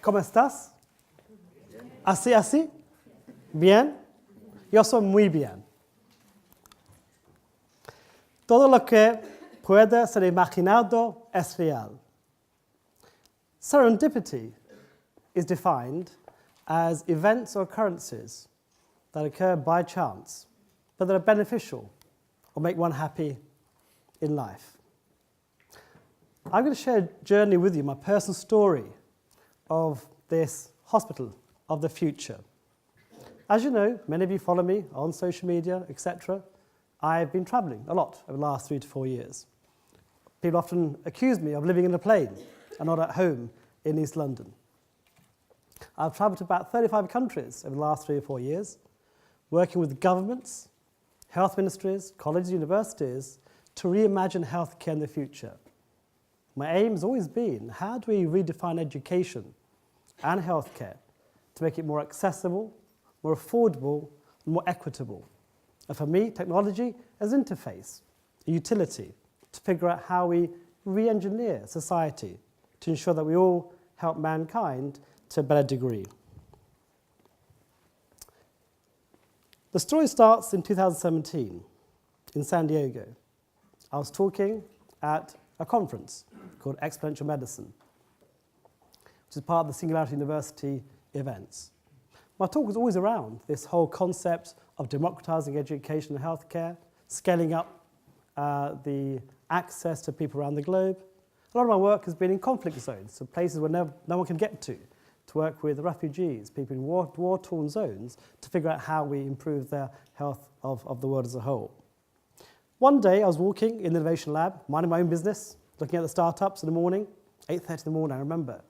¿Cómo estás? ¿Así, así? ¿Bien? Yo soy muy bien. Todo lo que puede ser imaginado es real. Serendipity is defined as events or occurrences that occur by chance, but that are beneficial or make one happy in life. I'm going to share a journey with you, my personal story of this hospital of the future. As you know, many of you follow me on social media, etc. I've been travelling a lot over the last 3 to 4 years. People often accuse me of living in a plane and not at home in East London. I've travelled to about 35 countries over the last 3 or 4 years, working with governments, health ministries, colleges, universities to reimagine healthcare in the future. My aim has always been, how do we redefine education and healthcare to make it more accessible, more affordable, and more equitable? And for me, technology as an interface, a utility to figure out how we re-engineer society to ensure that we all help mankind to a better degree. The story starts in 2017 in San Diego. I was talking at a conference called Exponential Medicine, which is part of the Singularity University events. My talk was always around this whole concept of democratizing education and healthcare, scaling up the access to people around the globe. A lot of my work has been in conflict zones, so places where no one can get to work with refugees, people in war-torn zones, to figure out how we improve the health of the world as a whole. One day I was walking in the Innovation Lab, minding my own business, looking at the startups in the morning, 8:30 in the morning, I remember.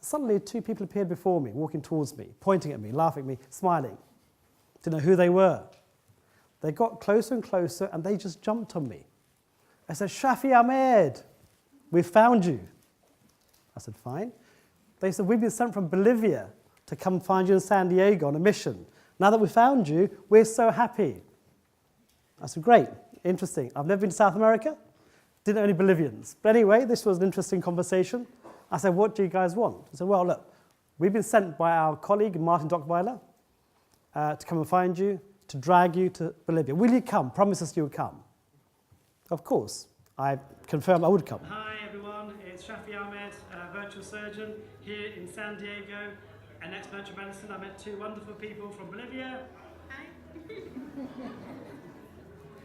Suddenly 2 people appeared before me, walking towards me, pointing at me, laughing at me, smiling. Didn't know who they were. They got closer and closer and they just jumped on me. I said, Shafi Ahmed, we found you. I said, fine. They said, we've been sent from Bolivia to come find you in San Diego on a mission. Now that we found you, we're so happy. I said, great, interesting. I've never been to South America, didn't know any Bolivians. But anyway, this was an interesting conversation. I said, what do you guys want? I said, well, look, we've been sent by our colleague, Martin Dockweiler, to come and find you, to drag you to Bolivia. Will you come? Promise us you'll come. Of course, I confirmed I would come. Hi everyone, it's Shafi Ahmed, virtual surgeon here in San Diego and Exponential Medicine. I met 2 wonderful people from Bolivia. Hi.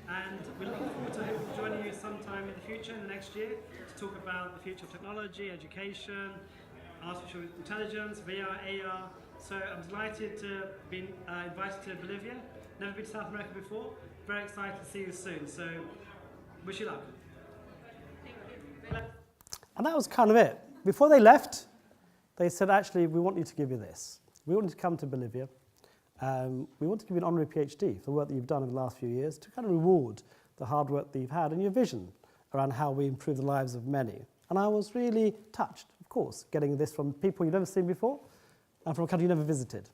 And we're looking forward to joining you sometime in the future, in the next year, to talk about the future of technology, education, artificial intelligence, VR, AR. So I'm delighted to be invited to Bolivia. Never been to South America before. Very excited to see you soon. So wish you luck. And that was kind of it. Before they left, they said, actually, we want you to give you this. We want you to come to Bolivia. We want to give you an honorary PhD for the work that you've done in the last few years to kind of reward the hard work that you've had and your vision around how we improve the lives of many. And I was really touched, of course, getting this from people you've never seen before and from a country you never visited.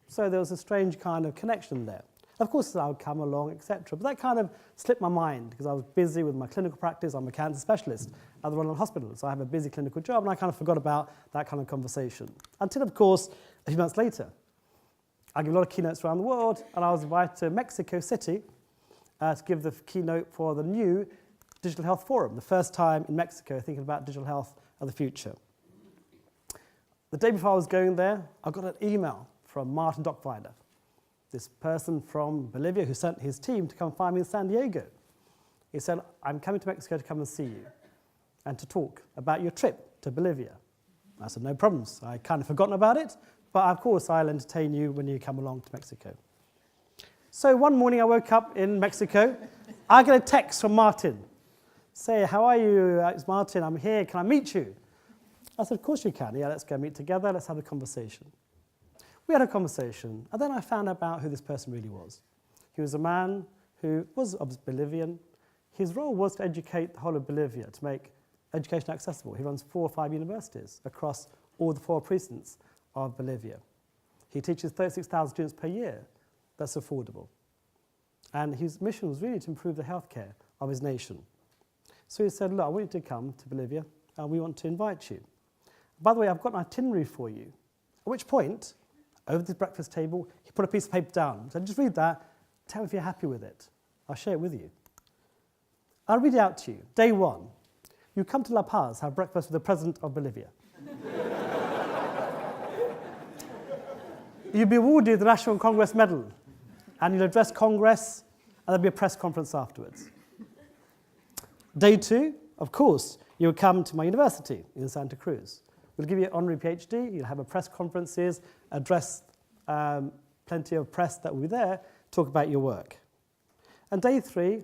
So there was a strange kind of connection there. Of course, I would come along, etc. But that kind of slipped my mind because I was busy with my clinical practice. I'm a cancer specialist at the Royal Hospital, so I have a busy clinical job, and I kind of forgot about that kind of conversation. Until, of course, a few months later, I give a lot of keynotes around the world, and I was invited to Mexico City to give the keynote for the new Digital Health Forum, the first time in Mexico thinking about digital health of the future. The day before I was going there, I got an email from Martin Dockweiler, this person from Bolivia who sent his team to come find me in San Diego. He said, I'm coming to Mexico to come and see you and to talk about your trip to Bolivia. I said, no problems. I kind of forgotten about it, but of course I'll entertain you when you come along to Mexico. So one morning I woke up in Mexico. I get a text from Martin. Say, how are you? It's Martin, I'm here. Can I meet you? I said, of course you can. Yeah, let's go meet together. Let's have a conversation. We had a conversation, and then I found out about who this person really was. He was a man who was Bolivian. His role was to educate the whole of Bolivia, to make education accessible. He runs 4 or 5 universities across all the 4 precincts of Bolivia. He teaches 36,000 students per year. That's affordable. And his mission was really to improve the healthcare of his nation. So he said, look, I want you to come to Bolivia, and we want to invite you. by the way, I've got an itinerary for you. At which point, over the breakfast table, he put a piece of paper down. So just read that, tell me if you're happy with it. I'll share it with you. I'll read it out to you. Day 1, you come to La Paz, have breakfast with the President of Bolivia. You'll be awarded the National Congress Medal, and you'll address Congress, and there'll be a press conference afterwards. Day 2, of course, you'll come to my university in Santa Cruz. We'll give you an honorary PhD, you'll have a press conferences, address plenty of press that will be there, talk about your work. And day 3,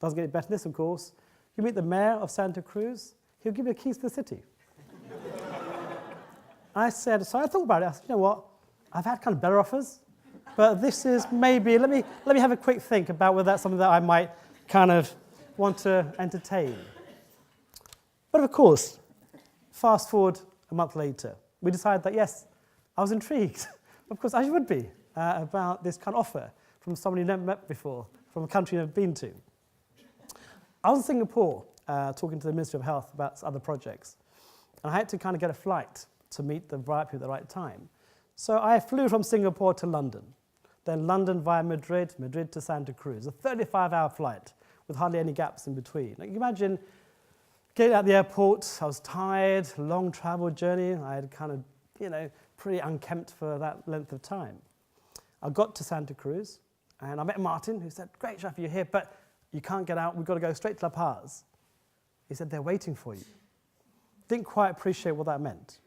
doesn't get any better than this, of course, you meet the mayor of Santa Cruz, he'll give you the keys to the city. I said, so I thought about it, I said, you know what, I've had kind of better offers, but this is maybe, let me have a quick think about whether that's something that I might kind of want to entertain. But of course, fast forward a month later, we decided that yes, I was intrigued, of course I would be, about this kind of offer from someone you've never met before, from a country you've never been to. I was in Singapore talking to the Ministry of Health about other projects, and I had to kind of get a flight to meet the right people at the right time. So I flew from Singapore to London, then London via Madrid, Madrid to Santa Cruz, a 35-hour flight with hardly any gaps in between. Like, you imagine getting out the airport, I was tired, long travel journey, I had kind of, pretty unkempt for that length of time. I got to Santa Cruz, and I met Martin, who said, great, Shafi, you're here, but you can't get out, we've got to go straight to La Paz. He said, they're waiting for you. Didn't quite appreciate what that meant.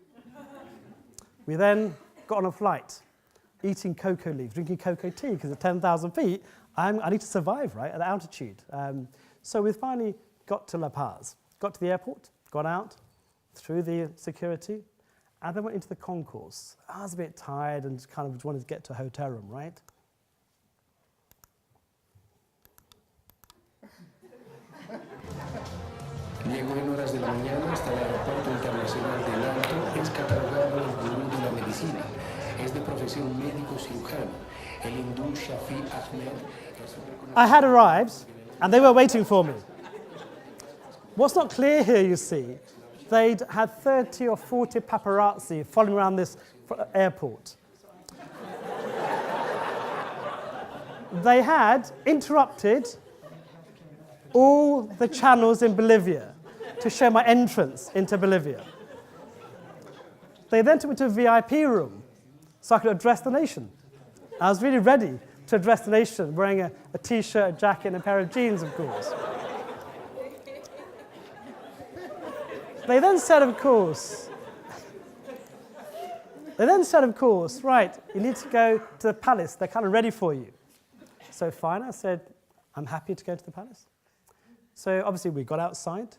We then got on a flight, eating cocoa leaves, drinking cocoa tea, because at 10,000 feet, I need to survive, right, at that altitude. So we finally got to La Paz, got to the airport, got out, through the security, and then went into the concourse. I was a bit tired and kind of wanted to get to a hotel room, right? Llegó en horas de la mañana hasta el aeropuerto internacional del Alto, es catalogado el gurú de la medicina. Es de profesión médico cirujano. El hindú Shafi Ahmed. I had arrived, and they were waiting for me. What's not clear here, you see, they'd had 30 or 40 paparazzi following around this airport. They had interrupted all the channels in Bolivia to show my entrance into Bolivia. They then took me to a VIP room so I could address the nation. I was really ready to address the nation, wearing a t-shirt, a jacket, and a pair of jeans, of course. They then said, of course, right, you need to go to the palace. They're kind of ready for you. So fine, I said, I'm happy to go to the palace. So obviously we got outside,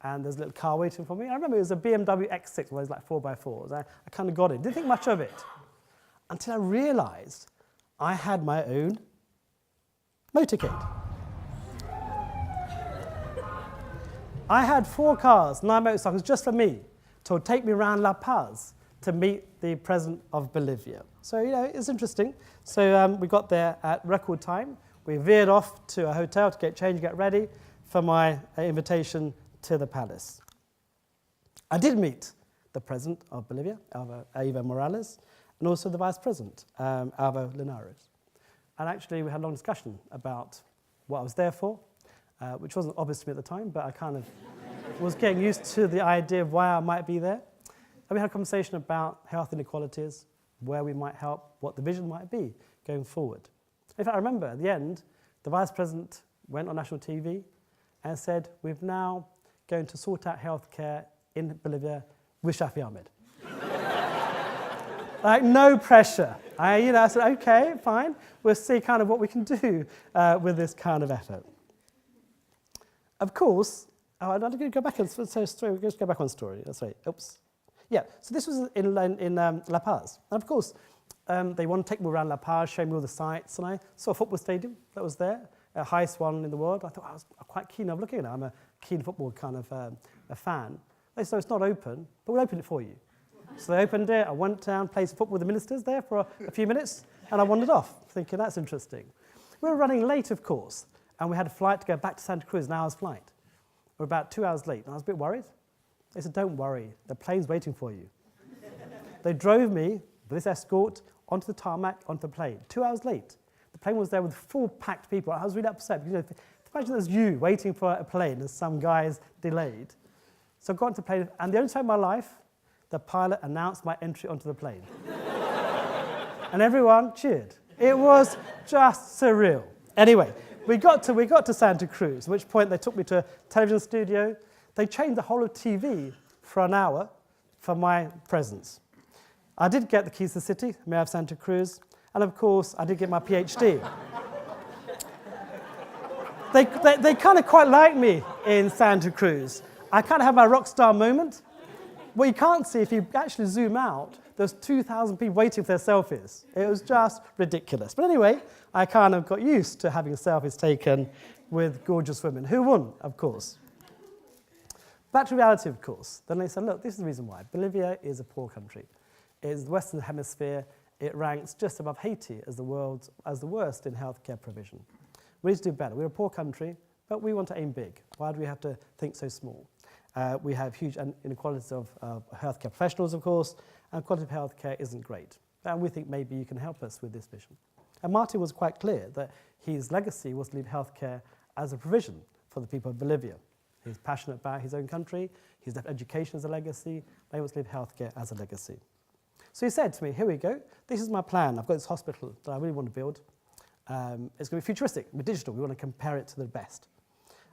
and there's a little car waiting for me. I remember it was a BMW X6, one of those like 4x4s. I kind of got it. Didn't think much of it until I realized I had my own motorcade. I had 4 cars, 9 motorcycles just for me to take me around La Paz to meet the president of Bolivia. So, it's interesting. So we got there at record time. We veered off to a hotel to get changed, get ready for my invitation to the palace. I did meet the president of Bolivia, Evo Morales, and also the vice president, Alvaro Linares. And actually, we had a long discussion about what I was there for, which wasn't obvious to me at the time, but I kind of was getting used to the idea of why I might be there. And we had a conversation about health inequalities, where we might help, what the vision might be going forward. In fact, I remember at the end, the vice president went on national TV and said, we're now going to sort out healthcare in Bolivia with Shafi Ahmed. Like, no pressure. I said, okay, fine. We'll see kind of what we can do with this kind of effort. Of course, I'm going to go back on story. We're going to go back on story. That's right. Oops. Yeah. So this was in La Paz, and of course, they wanted to take me around La Paz, show me all the sights, and I saw a football stadium that was there, the highest one in the world. I thought I was quite keen on looking at it. I'm a keen football kind of a fan. They said, it's not open, but we'll open it for you. So they opened it. I went down, played some football with the ministers there for a few minutes, and I wandered off, thinking that's interesting. We were running late, of course, and we had a flight to go back to Santa Cruz, an hour's flight. We're about 2 hours late, and I was a bit worried. They said, don't worry, the plane's waiting for you. They drove me with this escort onto the tarmac, onto the plane. 2 hours late. The plane was there with full packed people. I was really upset. You know, imagine there's you waiting for a plane and some guy's delayed. So I got into the plane, and the only time in my life, the pilot announced my entry onto the plane. And everyone cheered. It was just surreal. Anyway, we got to Santa Cruz, at which point they took me to a television studio. They changed the whole of TV for an hour for my presence. I did get the keys to the city, Mayor of Santa Cruz, and of course, I did get my PhD. They kind of quite liked me in Santa Cruz. I kind of had my rock star moment. What you can't see, if you actually zoom out, there's 2,000 people waiting for their selfies. It was just ridiculous. But anyway, I kind of got used to having selfies taken with gorgeous women. Who wouldn't, of course? Back to reality, of course. Then they said, look, this is the reason why. Bolivia is a poor country. It is the Western Hemisphere. It ranks just above Haiti as the worst in healthcare provision. We need to do better. We're a poor country, but we want to aim big. Why do we have to think so small? We have huge inequalities of healthcare professionals, of course, and quality of healthcare isn't great. And we think maybe you can help us with this vision. And Martin was quite clear that his legacy was to leave healthcare as a provision for the people of Bolivia. He's passionate about his own country, he's left education as a legacy, but he wants to leave healthcare as a legacy. So he said to me, here we go, this is my plan. I've got this hospital that I really want to build. It's going to be futuristic, we're digital, we want to compare it to the best.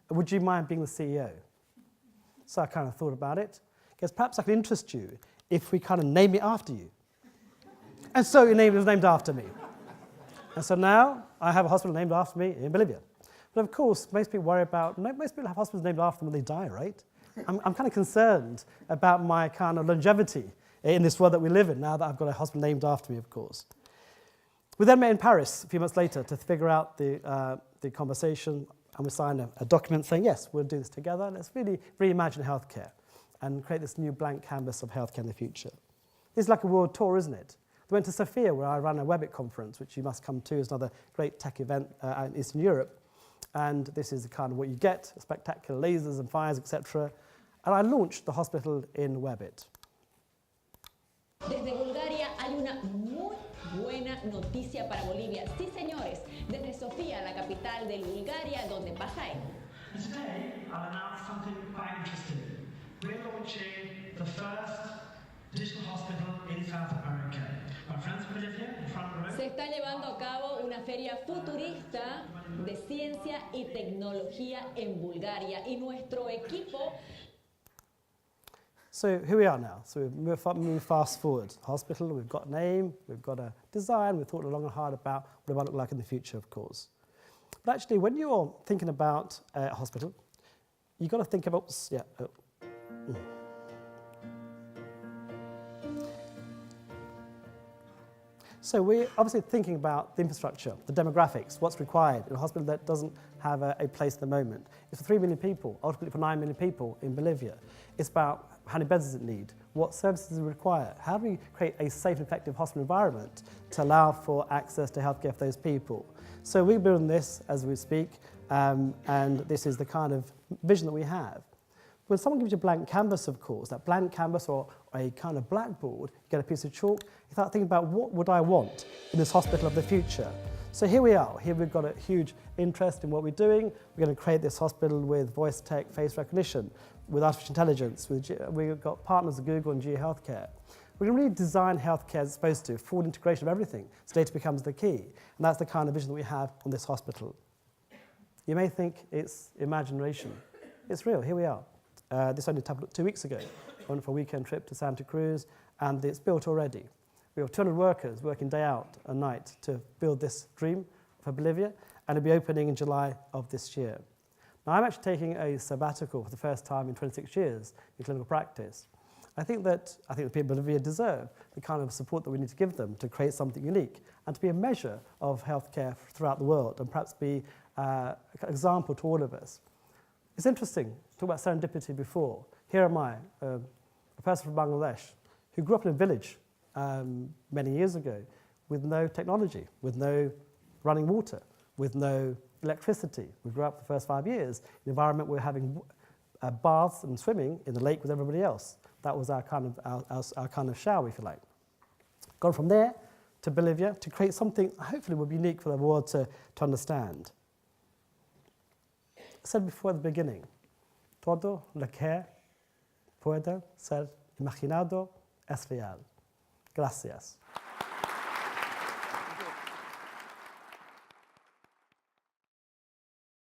Would you mind being the CEO? So I kind of thought about it, because perhaps I could interest you if we kind of name it after you. And so it was named after me. And so now I have a hospital named after me in Bolivia. But of course, most people have hospitals named after them when they die, right? I'm kind of concerned about my kind of longevity in this world that we live in now that I've got a hospital named after me, of course. We then met in Paris a few months later to figure out the conversation, and we signed a document saying, yes, we'll do this together. Let's really reimagine healthcare and create this new blank canvas of healthcare in the future. This is like a world tour, isn't it? We went to Sofia, where I ran a WebEx conference, which you must come to. It's another great tech event in Eastern Europe. And this is kind of what you get, spectacular lasers and fires, etc. And I launched the hospital in WebEx. Desde Bulgaria hay una muy buena noticia para Bolivia. Sí, señores, desde Sofía, la capital de Bulgaria, donde pasa él. Today, I'll announce something quite interesting. We're launching the first digital hospital in South America. My friends from Bolivia, in front row. Se está llevando a cabo una feria futurista de ciencia y tecnología en Bulgaria y nuestro equipo. So here we are now. So we've moved fast forward. Hospital, we've got a name, we've got a design, we've thought long and hard about what it might look like in the future, of course. But actually, when you're thinking about a hospital, you've got to think about, So we're obviously thinking about the infrastructure, the demographics, what's required in a hospital that doesn't have a place at the moment. It's for 3 million people, ultimately for 9 million people in Bolivia. It's about how many beds does it need, what services does it require, how do we create a safe and effective hospital environment to allow for access to healthcare for those people. So we're building this as we speak, and this is the kind of vision that we have. When someone gives you a blank canvas, of course, that blank canvas or a kind of blackboard, you get a piece of chalk, you start thinking about what would I want in this hospital of the future. So here we are. Here we've got a huge interest in what we're doing. We're going to create this hospital with voice tech, face recognition, with artificial intelligence. We've got partners at Google and GE Healthcare. We're going to really design healthcare as it's supposed to, full integration of everything, so data becomes the key. And that's the kind of vision that we have on this hospital. You may think it's imagination. It's real. Here we are. This only happened 2 weeks ago. I went for a weekend trip to Santa Cruz, and it's built already. We have 200 workers working day out and night to build this dream for Bolivia, and it'll be opening in July of this year. Now, I'm actually taking a sabbatical for the first time in 26 years in clinical practice. I think the people of Bolivia deserve the kind of support that we need to give them to create something unique and to be a measure of healthcare throughout the world and perhaps be an example to all of us. It's interesting to talk about serendipity before. Here am I, a person from Bangladesh who grew up in a village many years ago with no technology, with no running water, with no electricity. We grew up the first 5 years in an environment where we're having baths and swimming in the lake with everybody else. That was our kind of shower, if you like. Gone from there to Bolivia to create something hopefully will be unique for the world to understand. I said before at the beginning, todo lo que puede ser imaginado es real. Gracias.